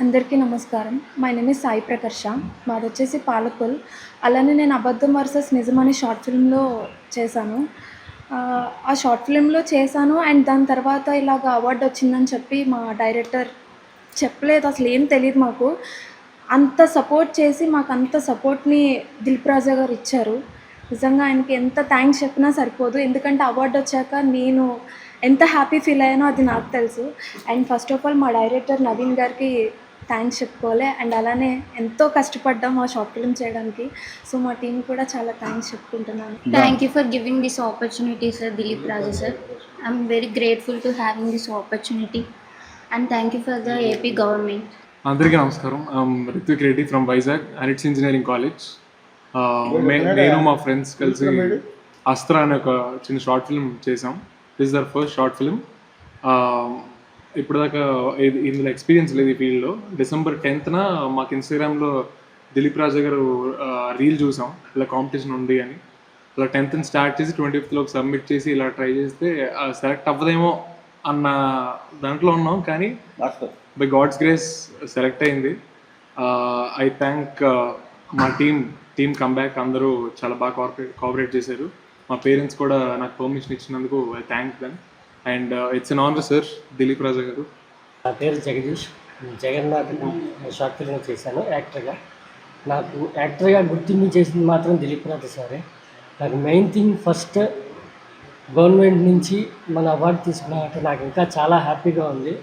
అందరికీ నమస్కారం. My name is Sai Prakarsha. మాదొచ్చేసి పాలకొల్. అలానే నేను 'అబద్ధం వర్సెస్ నిజం' అనే షార్ట్ ఫిల్మ్‌లో చేశాను. ఆ షార్ట్ ఫిల్మ్‌లో చేశాను. అండ్ దాని తర్వాత ఇలాగ అవార్డ్ వచ్చిందని చెప్పి మా డైరెక్టర్ చెప్పలేదు. అసలేం తెలీదు మాకు. అంత సపోర్ట్ చేసి మాకంత సపోర్ట్‌ని 'దిలీప్ రాజా' గారు ఇచ్చారు. నిజంగా ఆయనకి ఎంత థాంక్స్ చెప్పినా సరిపోదు. ఎందుకంటే అవార్డొచ్చాక నేను ఎంత హ్యాపీ ఫీల్ అయ్యానో అది నాకు తెలుసు. అండ్ ఫస్ట్ ఆఫ్ ఆల్ మా డైరెక్టర్ నవీన్ గారికి థాంక్స్ చెప్పుకోవాలి. అండ్ అలానే ఎంతో కష్టపడ్డాం ఆ షార్ట్ ఫిల్మ్ చేయడానికి. సో, మా టీమ్ కూడా చాలా థాంక్స్ చెప్పుకుంటున్నాను. Thank you for giving this opportunity, Sir Dilip Raja sir. I'm very grateful to having this opportunity, and thank you for the AP government. అందరికీ నమస్కారం. రిత్విక్ రెడ్డి ఫ్రమ్ వైజాగ్ హెరిట్స్ ఇంజనీరింగ్ కాలేజ్. నేను మా ఫ్రెండ్స్ కలిసి అస్త్ర అనే ఒక చిన్న షార్ట్ ఫిల్మ్ చేసాం. This the first short film. ఇప్పుడు దాకా ఇందులో ఎక్స్పీరియన్స్ లేదు ఈ ఫీల్డ్లో. December 10th మాకు ఇన్స్టాగ్రామ్లో దిలీప్ రాజా గారు రీల్ చూసాం, ఇలా కాంపిటీషన్ ఉంది అని. ఇలా 10th స్టార్ట్ చేసి 25th సబ్మిట్ చేసి ఇలా ట్రై చేస్తే సెలెక్ట్ అవ్వదేమో అన్న దాంట్లో ఉన్నాం, కానీ బై గాడ్స్ గ్రేస్ సెలెక్ట్ అయింది. ఐ థ్యాంక్ మా టీమ్ కమ్బ్యాక్. అందరూ చాలా బాగా కోఆపరేట్ చేశారు. మా పేరెంట్స్ కూడా నాకు పర్మిషన్ ఇచ్చినందుకు I thank them. And it's an honour sir Dileep Raja గారు. నా పేరు జగదీష్. జగన్నాథ్ షార్ట్ ఫిల్మ్ చేశాను యాక్టర్గా. నాకు యాక్టర్గా గుర్తింపు చేసింది మాత్రం దిలీప్ రాజా సారే. నాకు మెయిన్ థింగ్ ఫస్ట్ గవర్నమెంట్ నుంచి మన అవార్డు తీసుకున్నామంటే నాకు ఇంకా చాలా హ్యాపీగా ఉంది.